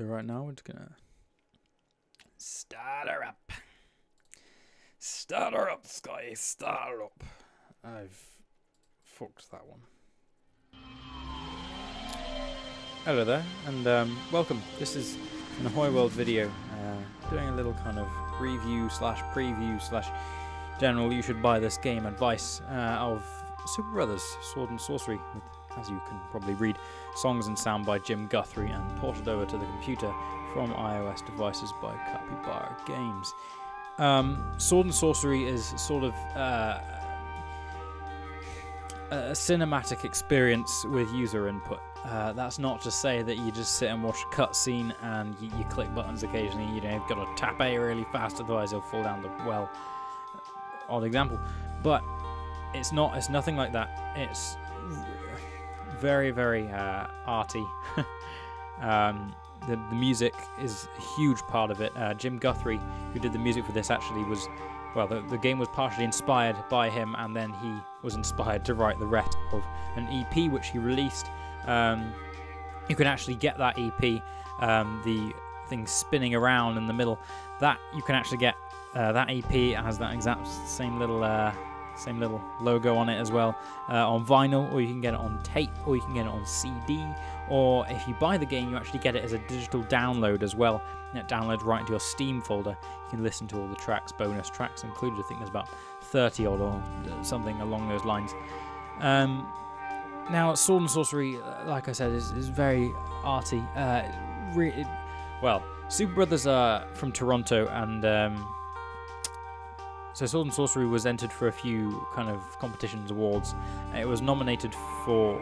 So right now we're just gonna start her up. Start her up, Sky. Start her up. I've fucked that one. Hello there, and welcome. This is an Ahoy World video, doing a little kind of review slash preview slash general you should buy this game advice of Super Brothers Sword and Sworcery, with, as you can probably read, songs and sound by Jim Guthrie and ported over to the computer from iOS devices by Capybara Games. Sword and Sworcery is sort of a cinematic experience with user input. That's not to say that you just sit and watch a cutscene and you click buttons occasionally. You know, you've got to tap A really fast, otherwise you'll fall down the well. Odd example, but it's not. It's nothing like that. It's very, very arty. The music is a huge part of it. Jim Guthrie, who did the music for this, actually was, well, the game was partially inspired by him, and then he was inspired to write the rest of an EP which he released. You can actually get that EP, the thing spinning around in the middle. That you can actually get. That EP has that exact same little logo on it as well, on vinyl, or you can get it on tape, or you can get it on CD, or if you buy the game you actually get it as a digital download as well, and it downloads right into your Steam folder. You can listen to all the tracks, bonus tracks included. I think there's about 30 odd or something along those lines. Now Sword and Sworcery, like I said, is very arty. Well, Super Brothers are from Toronto, and so Sword and Sworcery was entered for a few kind of competitions, awards. It was nominated for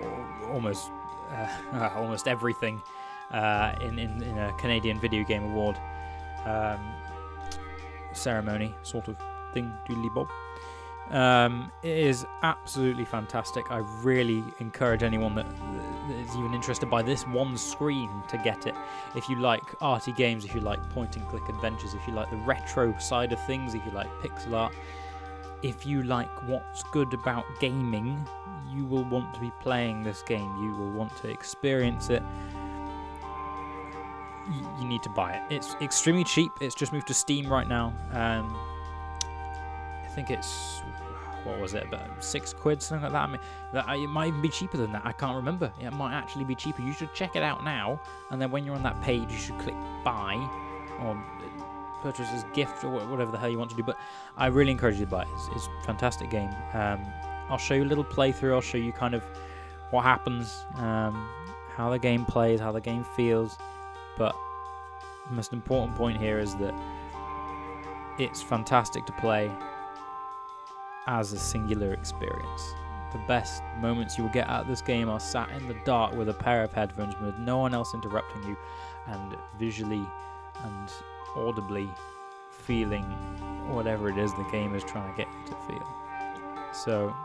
almost everything in a Canadian Video Game Award ceremony sort of thing, doodly bob. It is absolutely fantastic. I really encourage anyone that is even interested by this one screen to get it. If you like arty games, if you like point-and-click adventures, if you like the retro side of things, if you like pixel art, if you like what's good about gaming, you will want to be playing this game. You will want to experience it. You need to buy it. It's extremely cheap. It's just moved to Steam right now. I think it's, what was it, about £6, something like that. I mean, it might even be cheaper than that. I can't remember. It might actually be cheaper. You should check it out now, and then when you're on that page, you should click buy or purchase as gift or whatever the hell you want to do. But I really encourage you to buy it. It's a fantastic game. I'll show you a little playthrough. I'll show you kind of what happens, how the game plays, how the game feels. But the most important point here is that it's fantastic to play as a singular experience. The best moments you will get out of this game are sat in the dark with a pair of headphones with no one else interrupting you, and visually and audibly feeling whatever it is the game is trying to get you to feel. So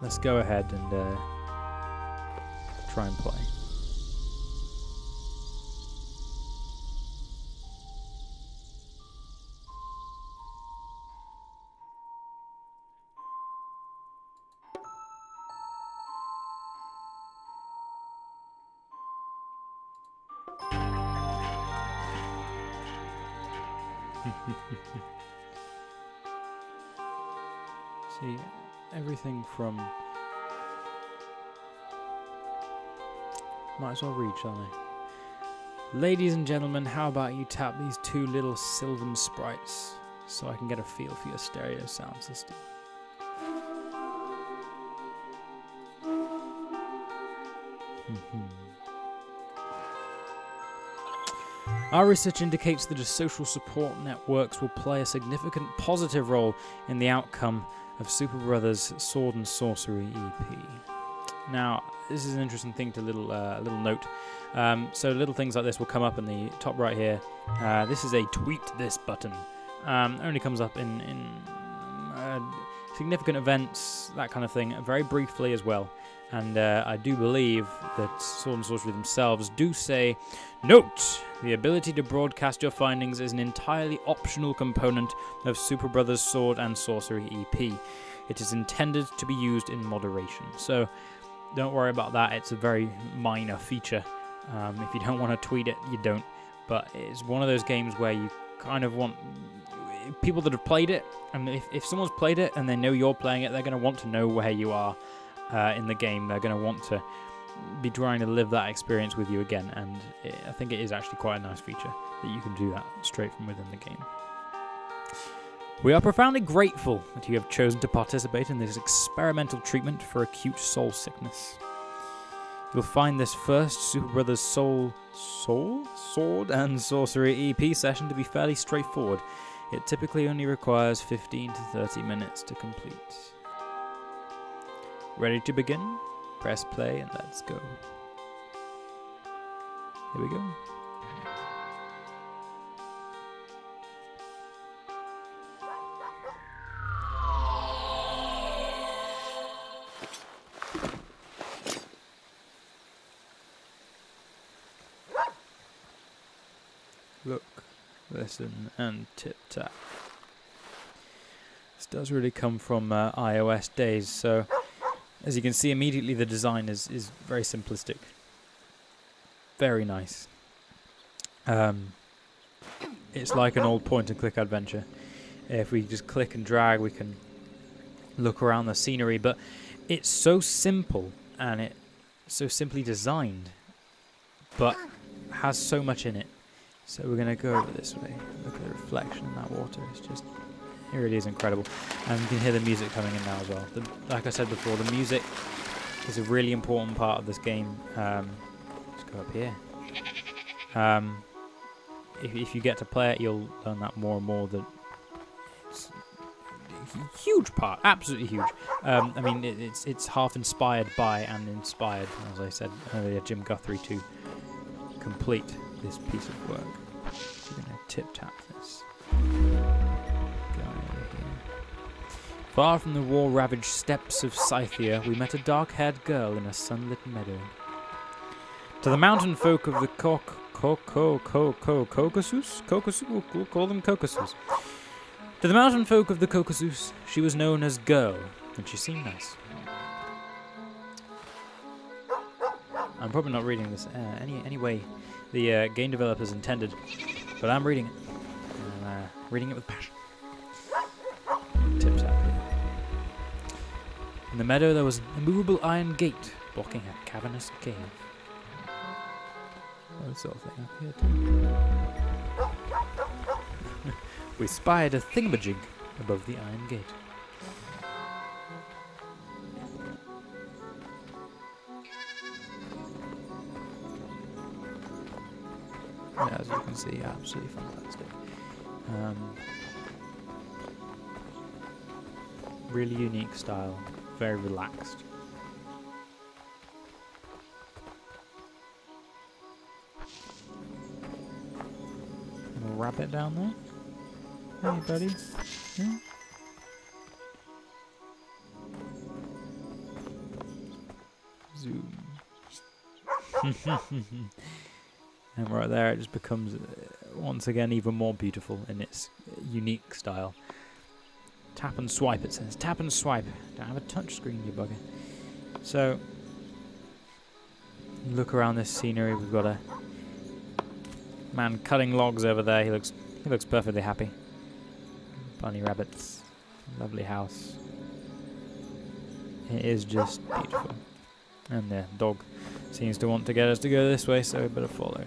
let's go ahead and try and play. See, everything from... Might as well read, shall I? Ladies and gentlemen, how about you tap these two little sylvan sprites so I can get a feel for your stereo sound system. Our research indicates that social support networks will play a significant positive role in the outcome of Super Brothers Sword and Sworcery EP. Now, this is an interesting thing to little note. So little things like this will come up in the top right here. This is a tweet this button. Only comes up in significant events, that kind of thing, very briefly as well. And I do believe that Sword and Sworcery themselves do say, "Note, the ability to broadcast your findings is an entirely optional component of Super Brothers Sword and Sworcery EP. It is intended to be used in moderation." So don't worry about that, it's a very minor feature. If you don't want to tweet it, you don't. But it's one of those games where you kind of want people that have played it, and if someone's played it and they know you're playing it, they're going to want to know where you are in the game. They're going to want to be trying to live that experience with you again, and I think it is actually quite a nice feature that you can do that straight from within the game. We are profoundly grateful that you have chosen to participate in this experimental treatment for acute soul sickness. You'll find this first Super Brothers Sword and Sworcery EP session to be fairly straightforward. It typically only requires 15 to 30 minutes to complete. Ready to begin? Press play and let's go. Here we go. Look, listen, and tip-tap. This does really come from iOS days, so as you can see immediately the design is very simplistic. Very nice. It's like an old point-and-click adventure. If we just click and drag, we can look around the scenery, but it's so simple and it's so simply designed, but has so much in it. So we're going to go over this way. Look at the reflection in that water. It's just, it really is incredible. And you can hear the music coming in now as well. Like I said before, the music is a really important part of this game. Let's go up here. If you get to play it, you'll learn that more and more. That it's a huge part, absolutely huge. I mean, it's half inspired by and inspired, as I said earlier, Jim Guthrie to complete this piece of work. So we're going to tip-tap this. Go over here. Far from the war-ravaged steppes of Scythia, we met a dark-haired girl in a sunlit meadow. To the mountain folk of the Caucasus? We'll call them Caucasus. To the mountain folk of the Caucasus, she was known as Girl, and she seemed nice. I'm probably not reading this anyway the game developers intended, but I'm reading it. I'm reading it with passion. Tip tap here. In the meadow there was an immovable iron gate blocking a cavernous cave. Oh, that sort of thing up here too. We spied a thingamajig above the iron gate. Yeah, as you can see, absolutely fantastic. Really unique style, very relaxed. Little rabbit down there. Hey, buddy. Yeah. Zoom. And right there it just becomes, once again, even more beautiful in its unique style. Tap and swipe, it says. Tap and swipe. Don't have a touch screen, you bugger. So, look around this scenery. We've got a man cutting logs over there. He looks perfectly happy. Bunny rabbits. Lovely house. It is just beautiful. And the dog seems to want to get us to go this way, so we better follow.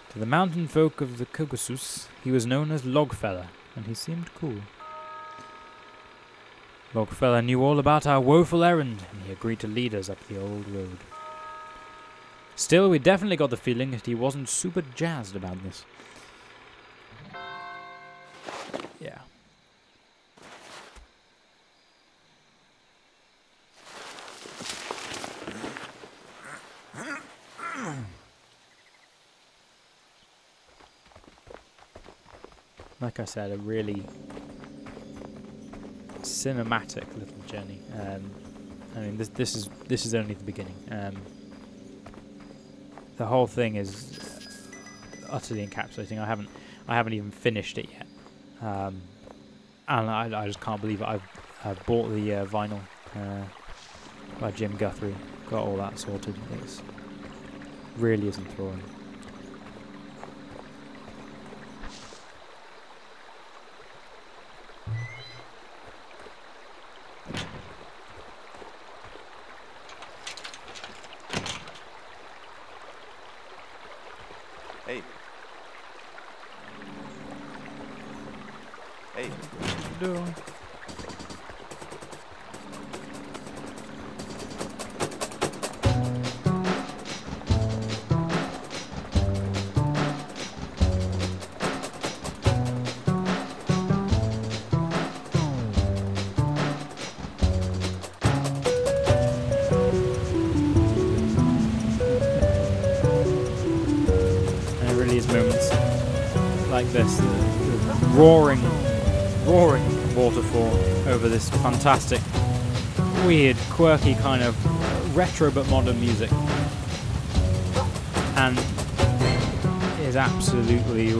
To the mountain folk of the Caucasus, he was known as Logfella, and he seemed cool. Logfella knew all about our woeful errand, and he agreed to lead us up the old road. Still, we definitely got the feeling that he wasn't super jazzed about this. Yeah. Like I said, a really cinematic little journey. I mean, this is only the beginning. the whole thing is utterly encapsulating. I haven't even finished it yet, and I just can't believe it. I've bought the vinyl by Jim Guthrie, got all that sorted. It really is enthralling. Hey. Hey. What are you doing? Moments like this, the roaring waterfall over this fantastic, weird, quirky kind of retro but modern music, and it is absolutely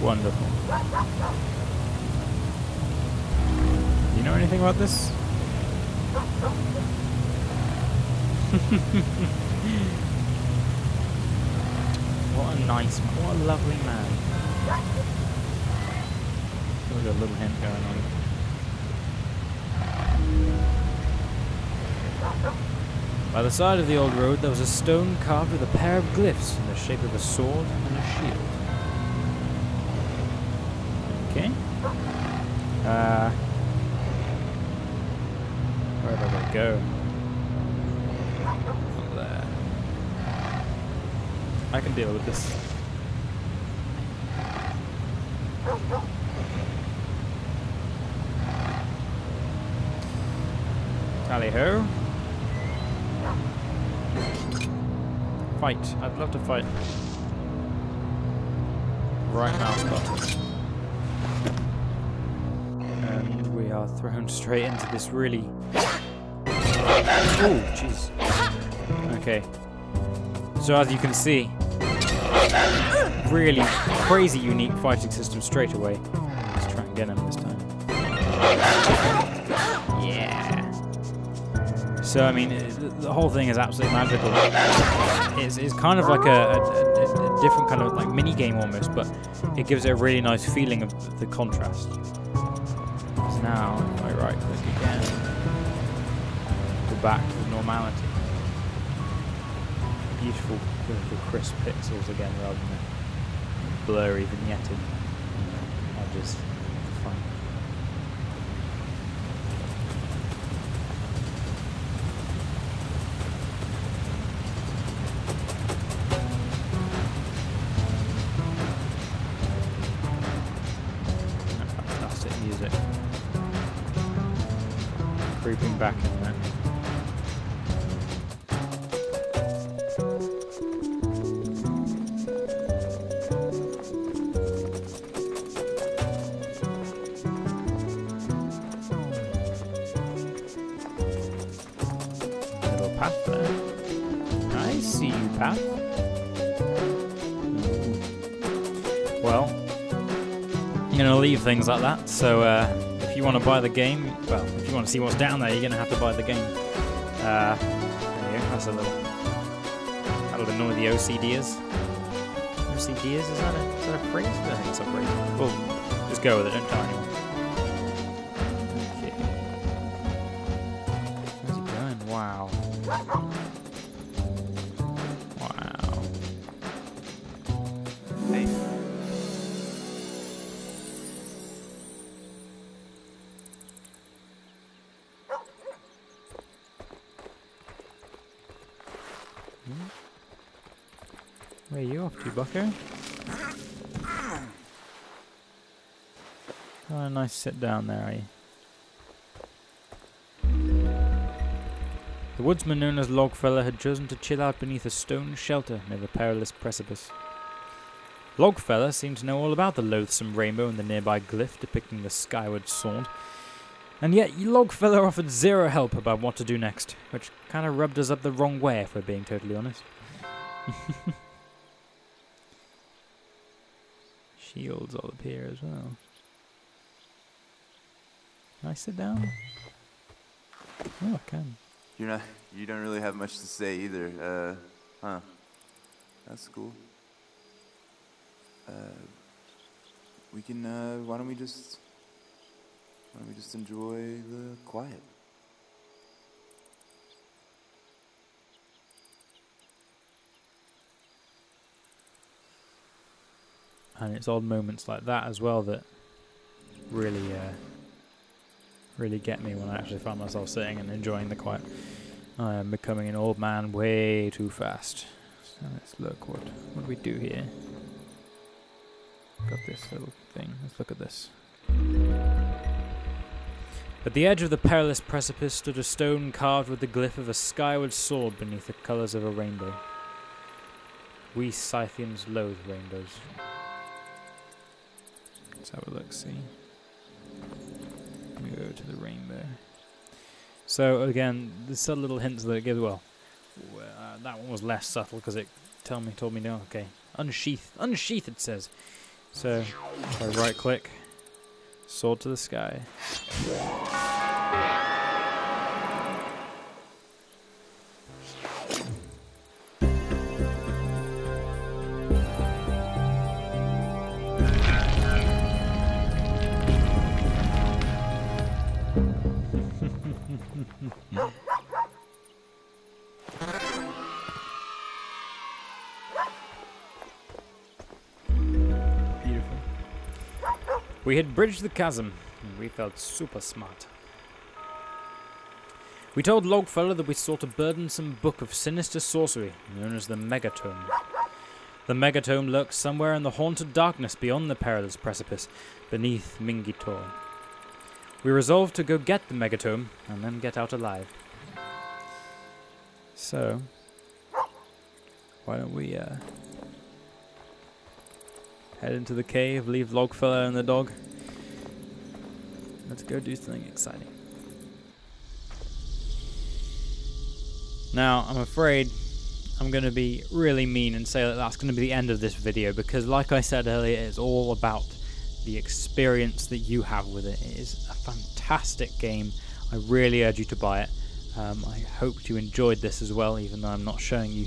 wonderful. You know anything about this? What a nice man. What a lovely man. We've got a little hint going on. By the side of the old road there was a stone carved with a pair of glyphs in the shape of a sword and a shield. Okay. Where do I go? I can deal with this. Tally-ho. Fight. I'd love to fight. Right mouse button. And we are thrown straight into this really... Oh, jeez. Okay. So as you can see, really crazy unique fighting system straight away. Let's try and get him this time. Yeah. So I mean, the whole thing is absolutely magical. It's kind of like a different kind of like mini game almost, but it gives it a really nice feeling of the contrast. So now, if I right click again, go back to normality. Beautiful, crisp pixels again rather than blurry vignetted edges. Fun. Fantastic music. Creeping back in there. Path there. I see you, Path. Well, I'm going to leave things like that, so if you want to buy the game, well, if you want to see what's down there, you're going to have to buy the game. There you go, that's a little... That'll annoy the OCDers. OCDers, is that a phrase? I don't think it's a phrase. Well, just go with it, don't tell anyone. Okay. Where's he going? Wow. Wow. Hey. Where are you off to, bucko? Oh, nice sit down there, are you? The woodsman known as Logfeller had chosen to chill out beneath a stone shelter near the perilous precipice. Logfeller seemed to know all about the loathsome rainbow and the nearby glyph depicting the skyward sword. And yet, Logfellow offered zero help about what to do next, which kind of rubbed us up the wrong way, if we're being totally honest. Shields all up here as well. Can I sit down? Oh, I can. You don't really have much to say either. Huh. That's cool. We can, why don't we just enjoy the quiet? And it's odd moments like that as well that really, really get me when I actually find myself sitting and enjoying the quiet. I am becoming an old man way too fast. So let's look, what do we do here? Got this little thing, let's look at this. At the edge of the perilous precipice stood a stone carved with the glyph of a skyward sword beneath the colours of a rainbow. We Scythians loathe rainbows. Let's have a look, see. We go to the rainbow. So again, the subtle little hints that it gives, well, that one was less subtle because it told me no, okay. Unsheath, it says. So, if I right click, sword to the sky. We had bridged the chasm, and we felt super smart. We told Logfellow that we sought a burdensome book of sinister sorcery, known as the Megatome. The Megatome lurks somewhere in the haunted darkness beyond the perilous precipice, beneath Mingitor. We resolved to go get the Megatome, and then get out alive. So, why don't we, head into the cave, leave Logfellow and the dog. Let's go do something exciting. Now, I'm afraid I'm going to be really mean and say that that's going to be the end of this video, because like I said earlier, it's all about the experience that you have with it. It is a fantastic game. I really urge you to buy it. I hope you enjoyed this as well, even though I'm not showing you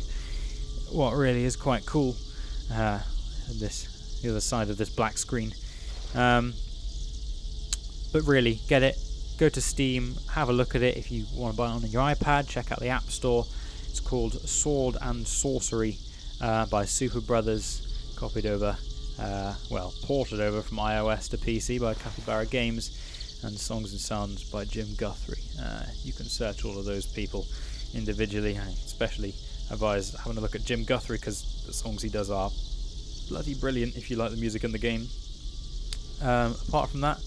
what really is quite cool. The other side of this black screen. But really, get it. Go to Steam, have a look at it. If you want to buy it on your iPad, check out the App Store. It's called Sword and Sworcery by Super Brothers, copied over, ported over from iOS to PC by Capybara Games, and Songs and Sounds by Jim Guthrie. You can search all of those people individually. I especially advise having a look at Jim Guthrie, because the songs he does are bloody brilliant if you like the music in the game. Apart from that,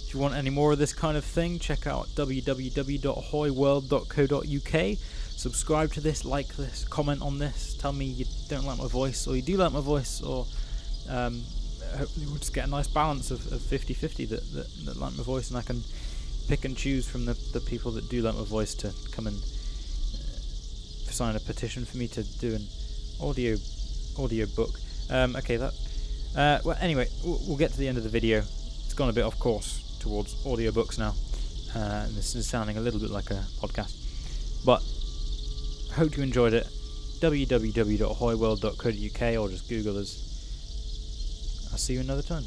if you want any more of this kind of thing, check out www.ahoyworld.co.uk. Subscribe to this, like this, comment on this, tell me you don't like my voice or you do like my voice, or hopefully we'll just get a nice balance of 50-50 that like my voice, and I can pick and choose from the people that do like my voice to come and sign a petition for me to do an audio book. Okay, well, anyway, we'll get to the end of the video. It's gone a bit off course towards audiobooks now, and this is sounding a little bit like a podcast, but I hope you enjoyed it. www.ahoyworld.co.uk, or just Google us. I'll see you another time.